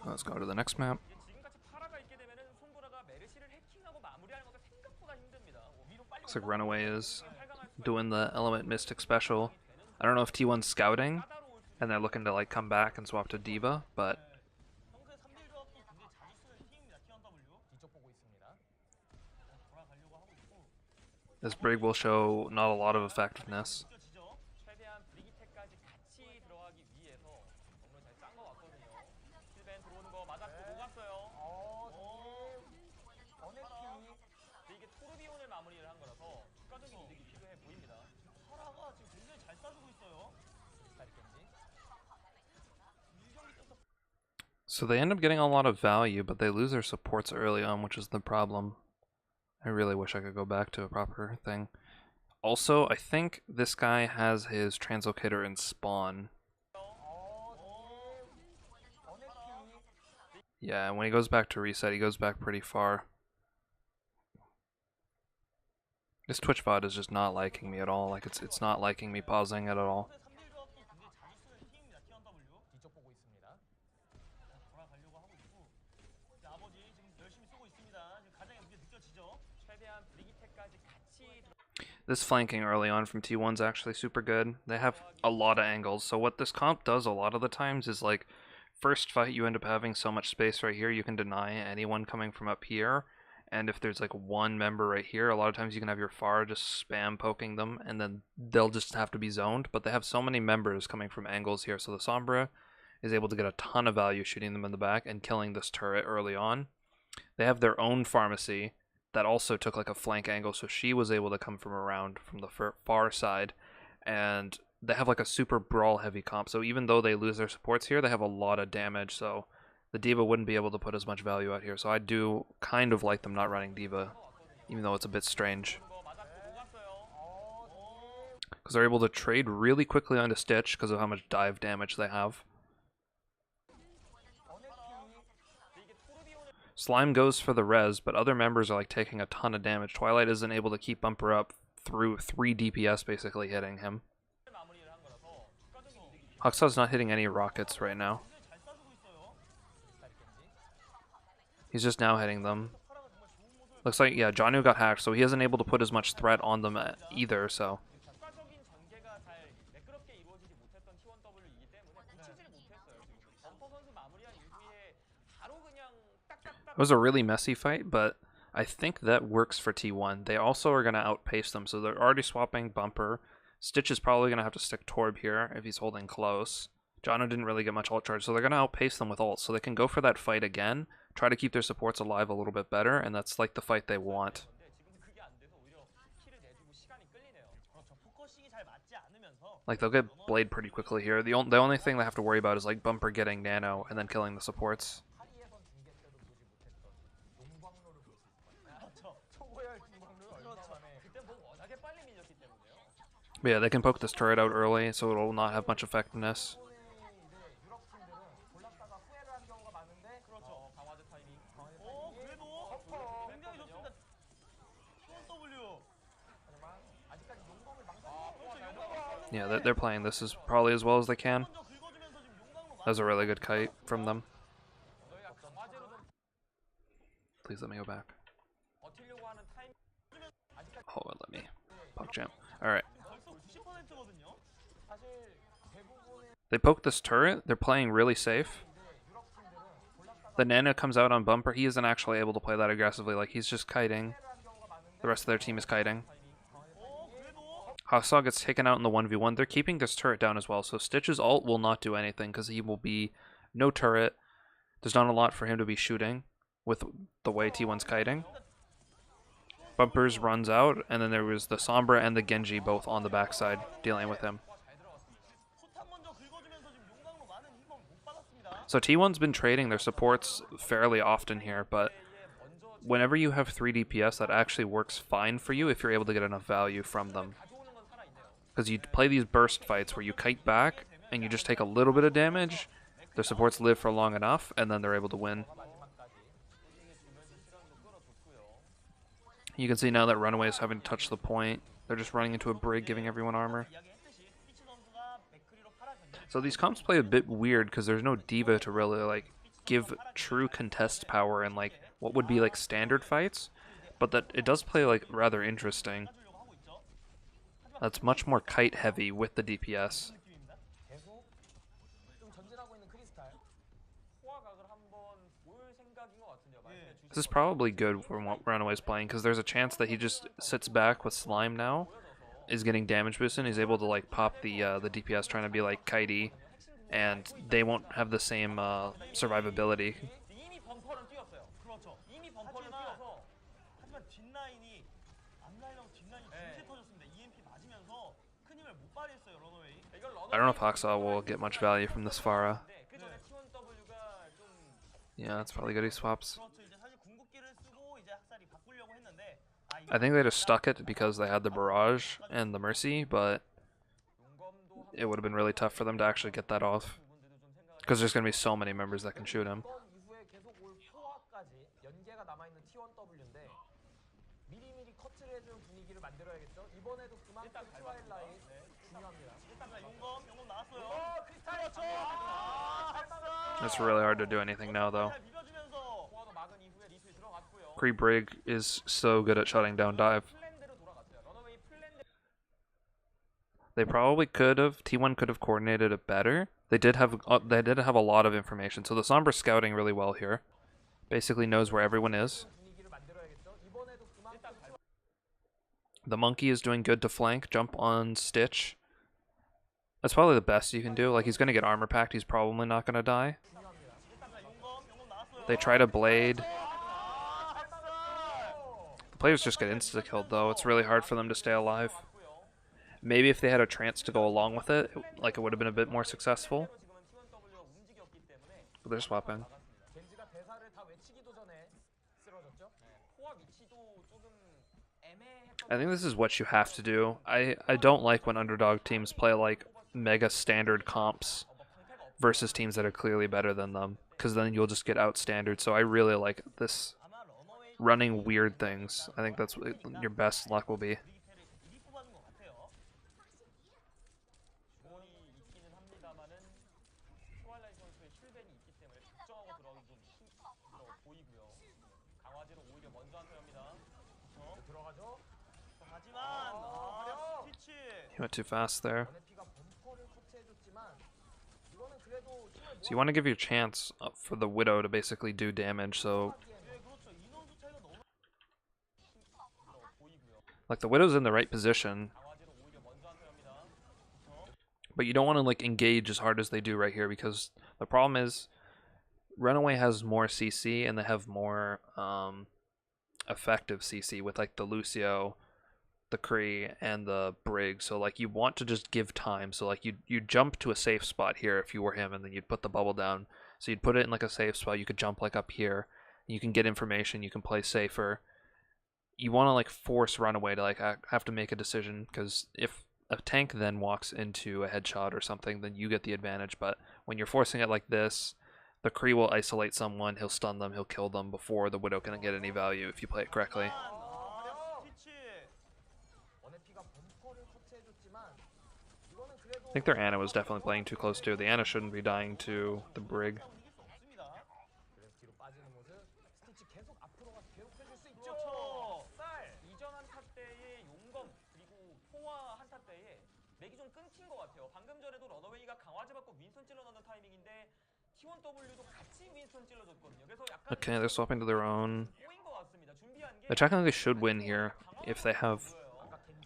Let's go to the next map. Looks like Runaway is doing the Element Mystic special. I don't know if T1's scouting and they're looking to like come back and swap to Diva, but this Brig will show not a lot of effectiveness. So they end up getting a lot of value, but they lose their supports early on, which is the problem. I really wish I could go back to a proper thing. Also, I think this guy has his translocator in spawn. Yeah, and when he goes back to reset, he goes back pretty far. This Twitch VOD is just not liking me at all. Like it's not liking me pausing it at all. This flanking early on from T1's actually super good. They have a lot of angles. So what this comp does a lot of the times is like, first fight you end up having so much space right here, you can deny anyone coming from up here. And if there's like one member right here, a lot of times you can have your FAR just spam poking them, and then they'll just have to be zoned. But they have so many members coming from angles here, so the Sombra is able to get a ton of value shooting them in the back and killing this turret early on. They have their own pharmacy that also took like a flank angle, so she was able to come from around from the far side, and they have like a super brawl heavy comp, so even though they lose their supports here, they have a lot of damage, so the Diva wouldn't be able to put as much value out here. So I do kind of like them not running Diva, even though it's a bit strange, because they're able to trade really quickly onto Stitch because of how much dive damage they have. Slime goes for the res, but other members are like taking a ton of damage. Twilight isn't able to keep Bumper up through 3 DPS basically hitting him. Huxaw's not hitting any rockets right now. He's just now hitting them. Looks like, yeah, Janu got hacked, so he isn't able to put as much threat on them either, so. It was a really messy fight, but I think that works for T1. They also are going to outpace them, so they're already swapping Bumper. Stitch is probably going to have to stick Torb here if he's holding close. Janu didn't really get much ult charge, so they're going to outpace them with ult, so they can go for that fight again, try to keep their supports alive a little bit better, and that's like the fight they want. Like, they'll get Blade pretty quickly here. The only thing they have to worry about is like Bumper getting Nano and then killing the supports. But yeah, they can poke this turret out early, so it'll not have much effectiveness. Yeah, they're playing this as probably as well as they can. That was a really good kite from them. Please let me go back. Hold on, let me puck jam. Alright. They poke this turret. They're playing really safe. The Nano comes out on Bumper. He isn't actually able to play that aggressively. Like, he's just kiting. The rest of their team is kiting. Huxaw gets taken out in the 1v1. They're keeping this turret down as well. So Stitch's ult will not do anything because he will be no turret. There's not a lot for him to be shooting with the way T1's kiting. Bumpers runs out, and then there was the Sombra and the Genji both on the backside dealing with him. So T1's been trading their supports fairly often here, but whenever you have 3 DPS, that actually works fine for you if you're able to get enough value from them. Because you play these burst fights where you kite back, and you just take a little bit of damage, their supports live for long enough, and then they're able to win. You can see now that Runaway is having to touch the point. They're just running into a Brig, giving everyone armor. So these comps play a bit weird because there's no Diva to really like give true contest power in like what would be like standard fights, but that it does play like rather interesting. That's much more kite heavy with the DPS. This is probably good from what Runaway's playing, because there's a chance that he just sits back with Slime now, is getting damage boosted, and he's able to like pop the DPS trying to be like kitey, and they won't have the same survivability. I don't know if Hacksaw will get much value from this Pharah. Yeah, that's probably good he swaps. I think they just stuck it because they had the Barrage and the Mercy, but it would have been really tough for them to actually get that off. Because there's going to be so many members that can shoot him. It's really hard to do anything now, though. Brig is so good at shutting down dive. They probably could have. T1 could have coordinated it better. They did have a lot of information. So the Sombra's scouting really well here. Basically knows where everyone is. The Monkey is doing good to flank. Jump on Stitch. That's probably the best you can do. Like, he's going to get armor packed. He's probably not going to die. They try to Blade. The players just get insta-killed, though. It's really hard for them to stay alive. Maybe if they had a trance to go along with it, like, it would have been a bit more successful. But they're swapping. I think this is what you have to do. I don't like when underdog teams play like mega standard comps versus teams that are clearly better than them, because then you'll just get outstandard. So I really like this running weird things. I think that's what your best luck will be. He went too fast there. So you want to give your chance for the Widow to basically do damage, so... Like, the Widow's in the right position. But you don't want to, like, engage as hard as they do right here, because the problem is Runaway has more CC, and they have more effective CC with, like, the Lucio, the Kree, and the Brig. So like, you want to just give time. So like, you jump to a safe spot here if you were him, and then you'd put the bubble down. So you'd put it in like a safe spot. You could jump like up here. You can get information. You can play safer. You want to like force Runaway to like have to make a decision, because if a tank then walks into a headshot or something, then you get the advantage. But when you're forcing it like this, the Kree will isolate someone. He'll stun them. He'll kill them before the Widow can get any value if you play it correctly. I think their Ana was definitely playing too close too. The Ana shouldn't be dying to the Brig. Okay, they're swapping to their own. They technically should win here if they have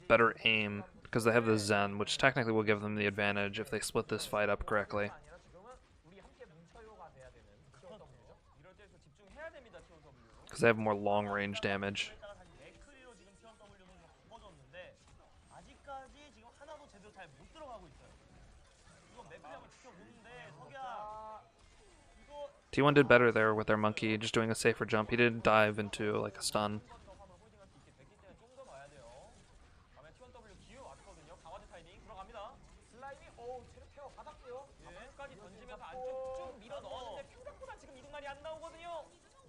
better aim, because they have the Zen, which technically will give them the advantage if they split this fight up correctly. Because they have more long-range damage. T1 did better there with their Monkey, just doing a safer jump. He didn't dive into like a stun.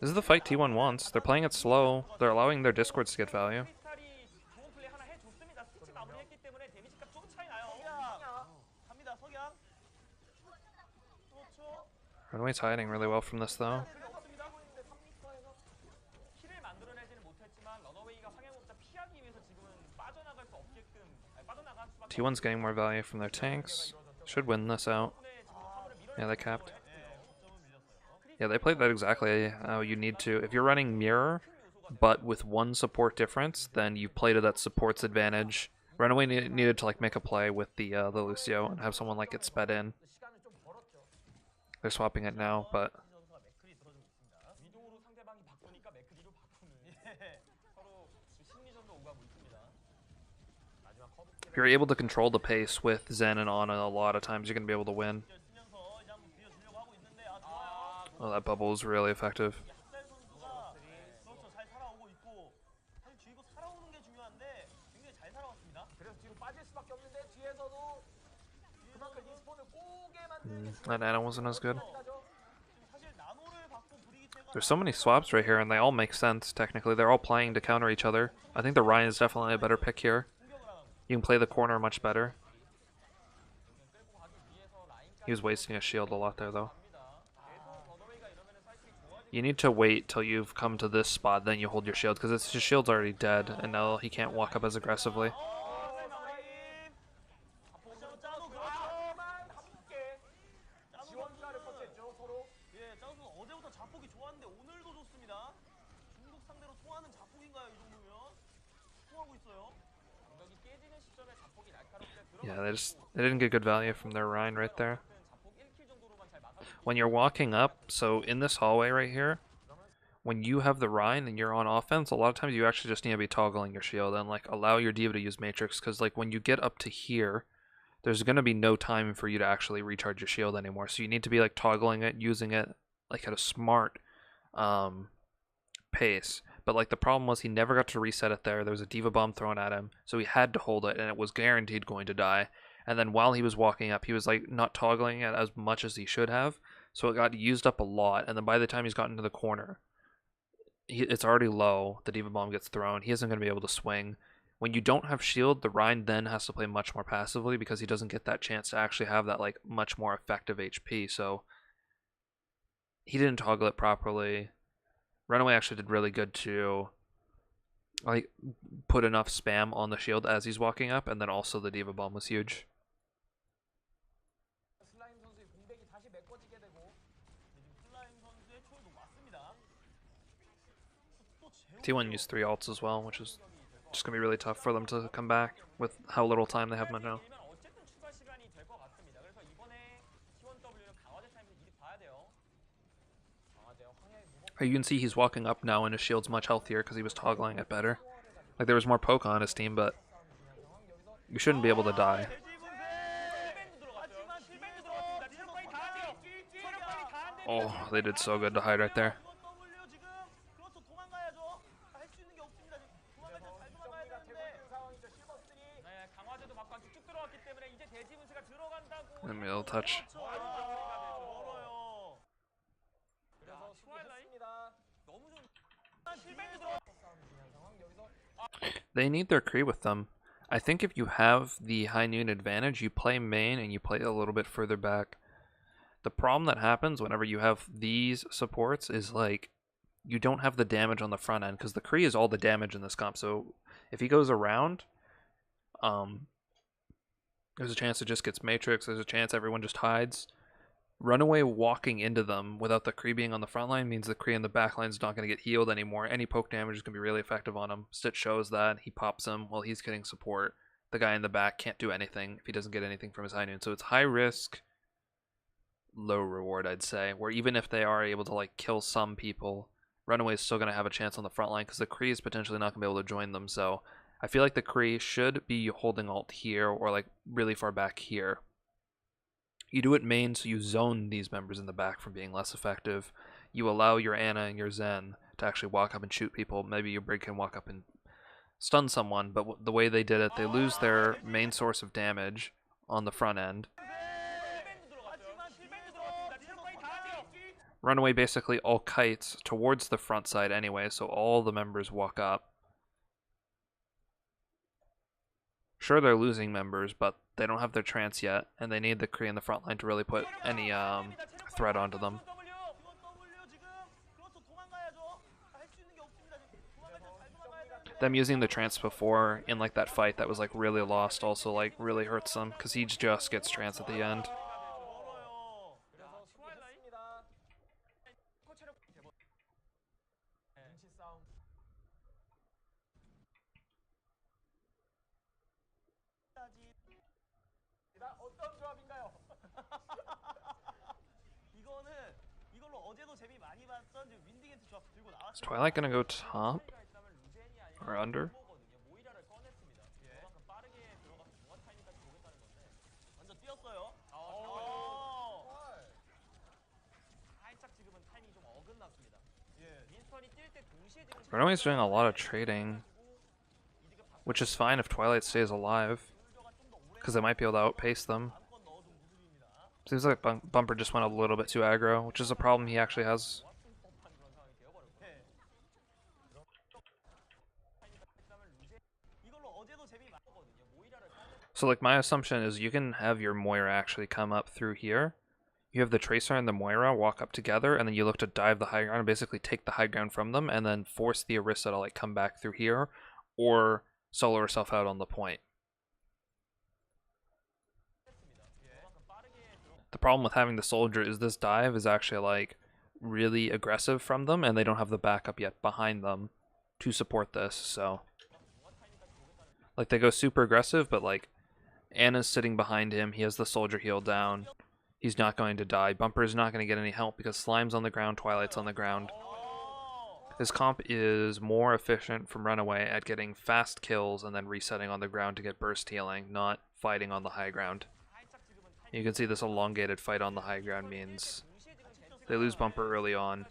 This is the fight T1 wants. They're playing it slow. They're allowing their Discords to get value. Runaway's hiding really well from this though. T1's getting more value from their tanks. Should win this out. Yeah, they capped. Yeah, they played that exactly how you need to. If you're running mirror, but with one support difference, then you've played to that support's advantage. Runaway needed to like make a play with the Lucio and have someone like get sped in. They're swapping it now, but if you're able to control the pace with Zen and Ana, a lot of times you're gonna be able to win. Oh, that bubble is really effective. That Nano wasn't as good. There's so many swaps right here, and they all make sense, technically. They're all playing to counter each other. I think the Ryan is definitely a better pick here. You can play the corner much better. He was wasting his shield a lot there, though. You need to wait till you've come to this spot, then you hold your shield, because his shield's already dead, and now he can't walk up as aggressively. Yeah, they didn't get good value from their Rhine right there. When you're walking up, so in this hallway right here, when you have the Rhine and you're on offense, a lot of times you actually just need to be toggling your shield and like allow your diva to use Matrix, because like when you get up to here, there's going to be no time for you to actually recharge your shield anymore. So you need to be like toggling it, using it like at a smart pace. But like the problem was he never got to reset it there. There was a diva bomb thrown at him, so he had to hold it, and it was guaranteed going to die. And then while he was walking up, he was like not toggling it as much as he should have, so it got used up a lot. And then by the time he's gotten to the corner, it's already low. The diva bomb gets thrown. He isn't going to be able to swing. When you don't have shield, the Rhine then has to play much more passively because he doesn't get that chance to actually have that like much more effective HP. So he didn't toggle it properly. Runaway actually did really good to like put enough spam on the shield as he's walking up, and then also the diva bomb was huge. T1 used 3 ults as well, which is just going to be really tough for them to come back with how little time they have now. You can see he's walking up now and his shield's much healthier because he was toggling it better. Like there was more poke on his team, but you shouldn't be able to die. Oh, they did so good to hide right there. And a little touch. They need their Kree with them. I think if you have the high noon advantage, you play main and you play a little bit further back. The problem that happens whenever you have these supports is like you don't have the damage on the front end, because the Kree is all the damage in this comp. So if he goes around, there's a chance it just gets Matrix. There's a chance everyone just hides. Runaway walking into them without the Kree being on the front line means the Kree in the back line is not going to get healed anymore. Any poke damage is going to be really effective on him. Stitch shows that. He pops him while he's getting support. The guy in the back can't do anything if he doesn't get anything from his high noon. So it's high risk, low reward, I'd say, where even if they are able to like kill some people, Runaway is still going to have a chance on the front line because the Kree is potentially not going to be able to join them. So I feel like the Kree should be holding ult here or like really far back here. You do it main, so you zone these members in the back from being less effective. You allow your Ana and your Zen to actually walk up and shoot people. Maybe your Brig can walk up and stun someone, but the way they did it, they lose their main source of damage on the front end. Runaway basically all kites towards the front side anyway, so all the members walk up. Sure, they're losing members, but they don't have their trance yet, and they need the Kree in the front line to really put any threat onto them. Them using the trance before in like that fight that was like really lost also like really hurts them because he just gets trance at the end. Is Twilight gonna go top or under? Runaway's doing a lot of trading, which is fine if Twilight stays alive, because they might be able to outpace them. Seems like Bumper just went a little bit too aggro, which is a problem he actually has. So like my assumption is you can have your Moira actually come up through here. You have the Tracer and the Moira walk up together, and then you look to dive the high ground and basically take the high ground from them, and then force the Orisa to like come back through here, or solo herself out on the point. The problem with having the soldier is this dive is actually like really aggressive from them, and they don't have the backup yet behind them to support this, so like they go super aggressive, but like Anna's sitting behind him, he has the soldier heal down. He's not going to die. Bumper is not going to get any help because Slime's on the ground, Twilight's on the ground. This comp is more efficient from Runaway at getting fast kills and then resetting on the ground to get burst healing, not fighting on the high ground. You can see this elongated fight on the high ground means they lose Bumper early on.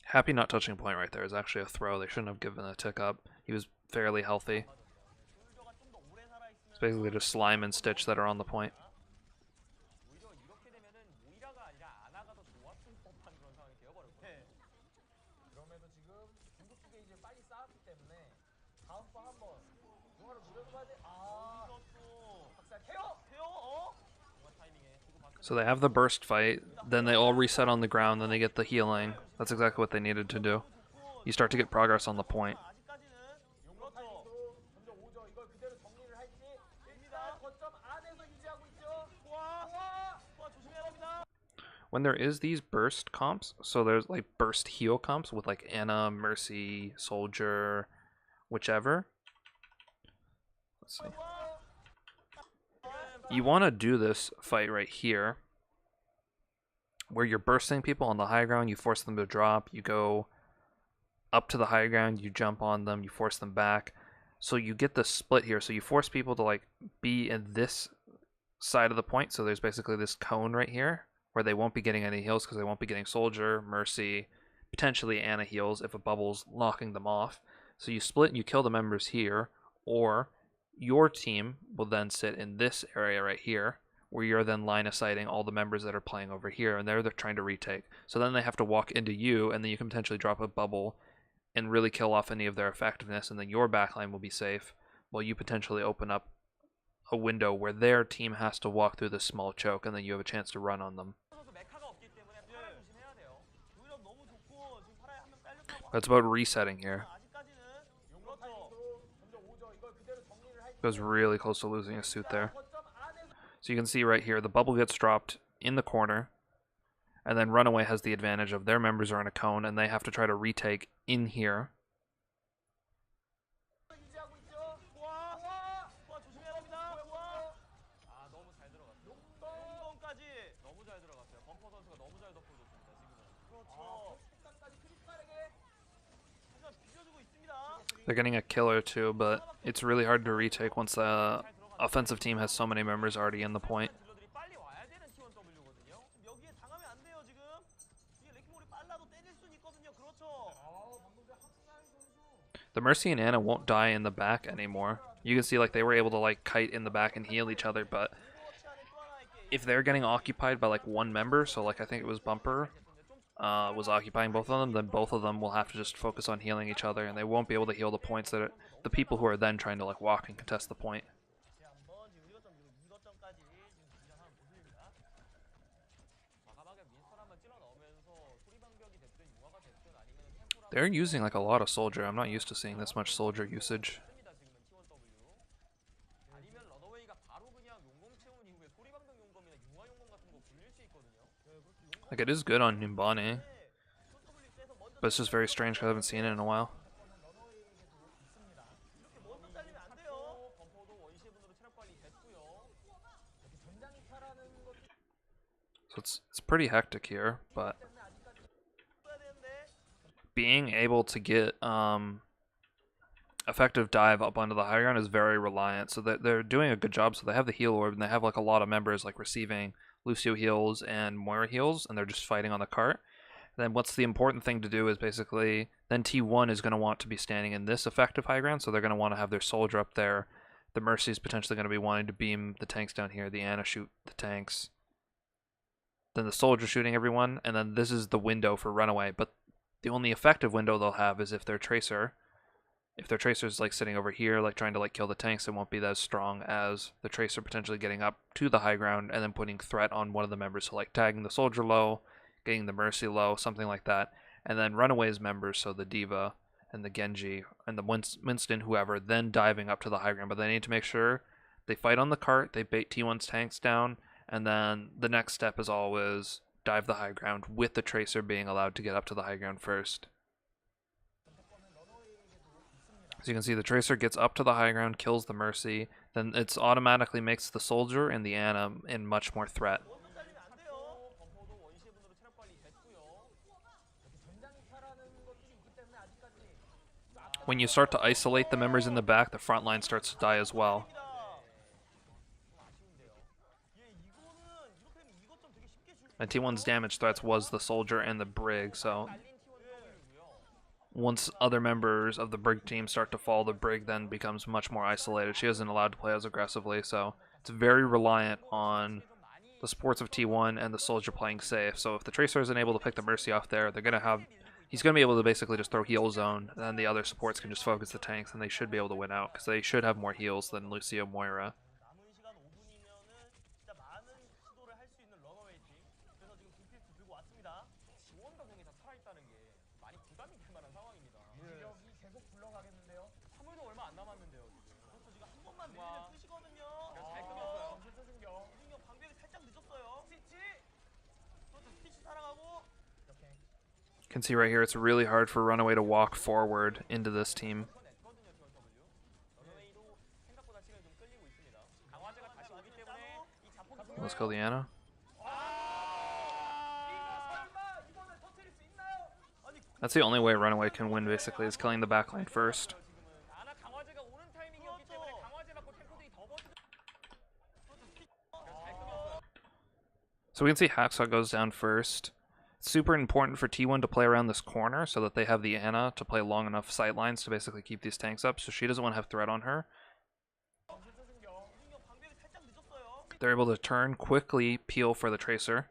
Happy not touching point right there is actually a throw. They shouldn't have given a tick up. He was fairly healthy. It's basically just Slime and Stitch that are on the point. So they have the burst fight, then they all reset on the ground, then they get the healing. That's exactly what they needed to do. You start to get progress on the point. When there is these burst comps, so there's like burst heal comps with like Anna, Mercy, Soldier, whichever. Let's see. You want to do this fight right here, where you're bursting people on the high ground, you force them to drop, you go up to the high ground, you jump on them, you force them back. So you get the split here, so you force people to like be in this side of the point, so there's basically this cone right here, where they won't be getting any heals because they won't be getting Soldier, Mercy, potentially Anna heals if a bubble's knocking them off. So you split and you kill the members here, or your team will then sit in this area right here, where you're then line of sighting all the members that are playing over here, and they're trying to retake. So then they have to walk into you, and then you can potentially drop a bubble and really kill off any of their effectiveness, and then your backline will be safe, while you potentially open up a window where their team has to walk through this small choke, and then you have a chance to run on them. That's about resetting here. Goes really close to losing a suit there. So you can see right here, the bubble gets dropped in the corner, and then Runaway has the advantage of their members are in a cone, and they have to try to retake in here. They're getting a kill or two, but it's really hard to retake once the offensive team has so many members already in the point. The Mercy and Anna won't die in the back anymore. You can see like they were able to like kite in the back and heal each other, but if they're getting occupied by like one member, so like I think it was Bumper, was occupying both of them, then both of them will have to just focus on healing each other, and they won't be able to heal the points that the people who are then trying to like walk and contest the point. They're using like a lot of soldier. I'm not used to seeing this much soldier usage. Like it is good on Nimbani, but it's just very strange because I haven't seen it in a while. So it's pretty hectic here, but being able to get effective dive up onto the high ground is very reliant. So they're doing a good job. So they have the heal orb and they have like a lot of members like receiving Lucio heals and Moira heals, and they're just fighting on the cart. Then what's the important thing to do is basically then T1 is going to want to be standing in this effective high ground, so they're going to want to have their soldier up there. The Mercy is potentially going to be wanting to beam the tanks down here. The Ana shoot the tanks. Then the soldier shooting everyone, and then this is the window for Runaway. But the only effective window they'll have is if their Tracer. If their Tracer's like sitting over here, like trying to like kill the tanks, it won't be as strong as the Tracer potentially getting up to the high ground and then putting threat on one of the members. So like tagging the soldier low, getting the Mercy low, something like that. And then Runaway's members, so the Diva and the Genji and the Winston, whoever, then diving up to the high ground. But they need to make sure they fight on the cart, they bait T1's tanks down, and then the next step is always dive the high ground with the Tracer being allowed to get up to the high ground first. So you can see the Tracer gets up to the high ground, kills the Mercy, then it automatically makes the soldier and the Ana in much more threat. When you start to isolate the members in the back, the front line starts to die as well. And T1's damage threats was the soldier and the Brig, so once other members of the Brig team start to fall, the Brig then becomes much more isolated. She isn't allowed to play as aggressively, so it's very reliant on the supports of T1 and the soldier playing safe. So if the Tracer isn't able to pick the Mercy off there, they're going to have... He's going to be able to basically just throw heal zone, and then the other supports can just focus the tanks, and they should be able to win out, because they should have more heals than Lucio Moira. You can see right here it's really hard for Runaway to walk forward into this team. Let's kill the Ana. That's the only way Runaway can win, basically, is killing the backline first. So we can see Hacksaw goes down first. It's super important for T1 to play around this corner so that they have the Ana to play long enough sight lines to basically keep these tanks up, so she doesn't want to have threat on her. They're able to turn, quickly peel for the Tracer.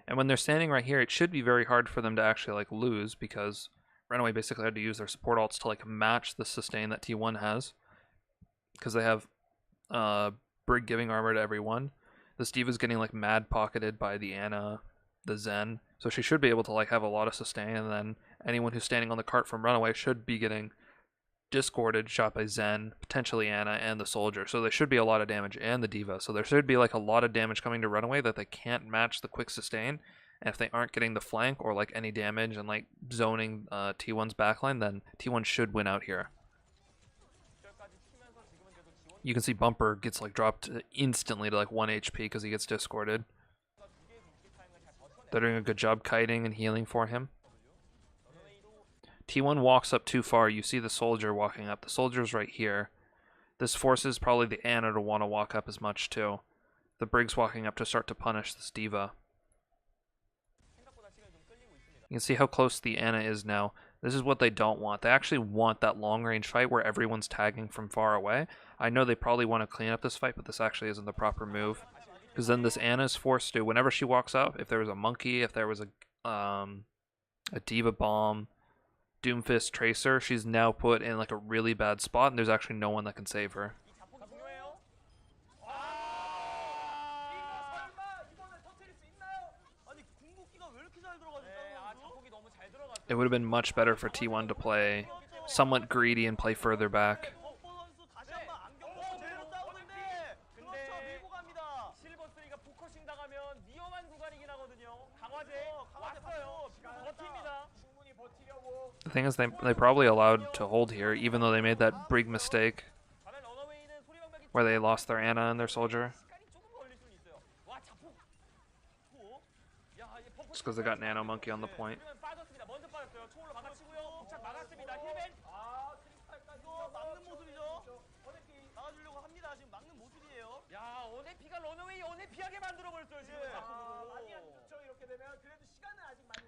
And when they're standing right here, it should be very hard for them to actually like lose, because Runaway basically had to use their support ults to like match the sustain that T1 has, because they have Brig giving armor to everyone. This Diva's getting like mad pocketed by the Ana, the Zen, so she should be able to like have a lot of sustain, and then anyone who's standing on the cart from Runaway should be getting discorded, shot by Zen, potentially Ana, and the soldier. So there should be a lot of damage, and the Diva. So there should be like a lot of damage coming to Runaway that they can't match the quick sustain. And if they aren't getting the flank or like any damage and like zoning T1's backline, then T1 should win out here. You can see Bumper gets like dropped instantly to like 1 HP because he gets discorded. They're doing a good job kiting and healing for him. T1 walks up too far. You see the soldier walking up. The soldier's right here. This forces probably the Ana to want to walk up as much too. The Brig's walking up to start to punish this Diva. You can see how close the Ana is now. This is what they don't want. They actually want that long-range fight where everyone's tagging from far away. I know they probably want to clean up this fight, but this actually isn't the proper move. Because then this Ana is forced to, whenever she walks up, if there was a Monkey, if there was a Diva Bomb, Doomfist, Tracer, she's now put in like a really bad spot, and there's actually no one that can save her. It would have been much better for T1 to play somewhat greedy and play further back. The thing is, they probably allowed to hold here, even though they made that big mistake where they lost their Ana and their soldier. Just because they got Nano Monkey on the point.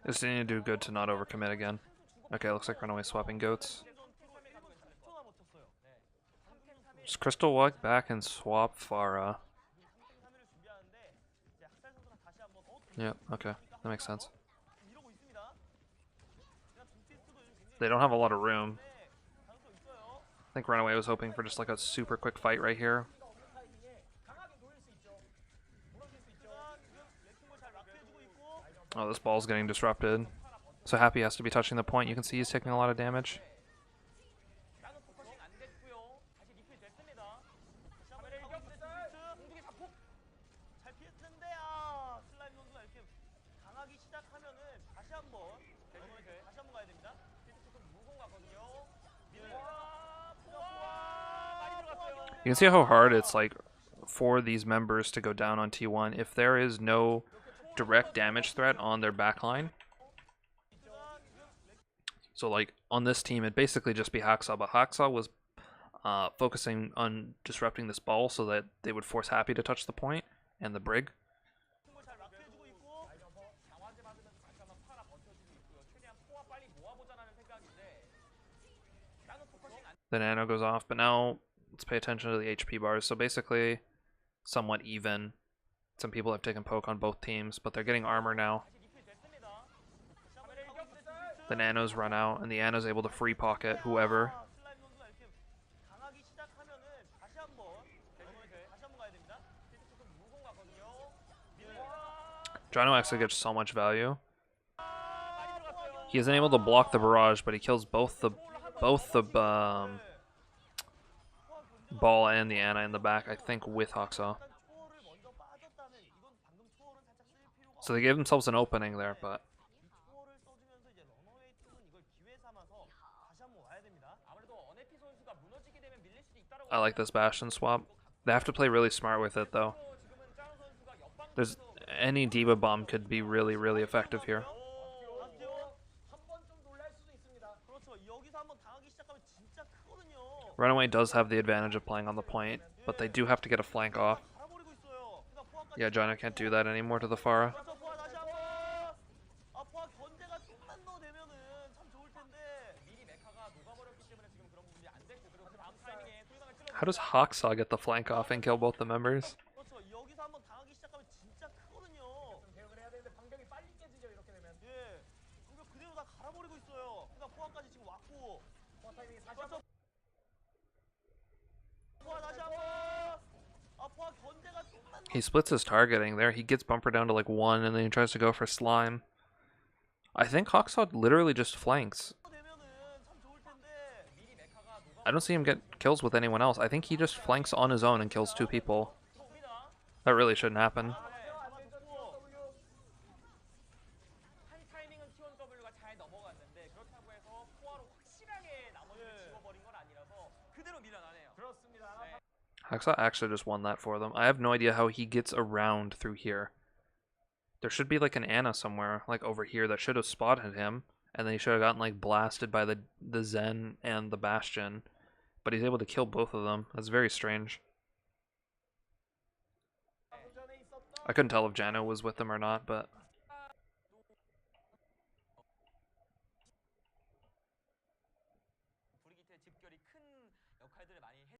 Just need to do good to not overcommit again. Okay, looks like Runaway swapping goats. Just Crystal walk back and swap Pharah. Yep, okay. That makes sense. They don't have a lot of room. I think Runaway was hoping for just like a super quick fight right here. Oh, this ball's getting disrupted. So Happy has to be touching the point. You can see he's taking a lot of damage. You can see how hard it's like for these members to go down on T1 if there is no direct damage threat on their backline. So like on this team, it'd basically just be Hacksaw, but Hacksaw was focusing on disrupting this ball so that they would force Happy to touch the point and the Brig. The Nano goes off, but now let's pay attention to the HP bars. So basically, somewhat even. Some people have taken poke on both teams, but they're getting armor now. The Nanos run out, and the Ana's able to free pocket whoever. Jono actually gets so much value. He isn't able to block the barrage, but he kills both the ball and the Ana in the back, I think, with Hacksaw. So they gave themselves an opening there, but I like this Bastion swap. They have to play really smart with it, though. There's any D.Va bomb could be really, really effective here. Runaway does have the advantage of playing on the point, but they do have to get a flank off. Yeah, Jono can't do that anymore to the Pharah. How does Hacksaw get the flank off and kill both the members? He splits his targeting there. He gets Bumper down to like 1 and then he tries to go for Slime. I think Hacksaw literally just flanks. I don't see him get kills with anyone else. I think he just flanks on his own and kills 2 people. That really shouldn't happen. Hacksaw actually just won that for them. I have no idea how he gets around through here. There should be like an Ana somewhere, like over here, that should have spotted him. And then he should have gotten like blasted by the Zen and the Bastion. But he's able to kill both of them. That's very strange. I couldn't tell if Jano was with them or not, but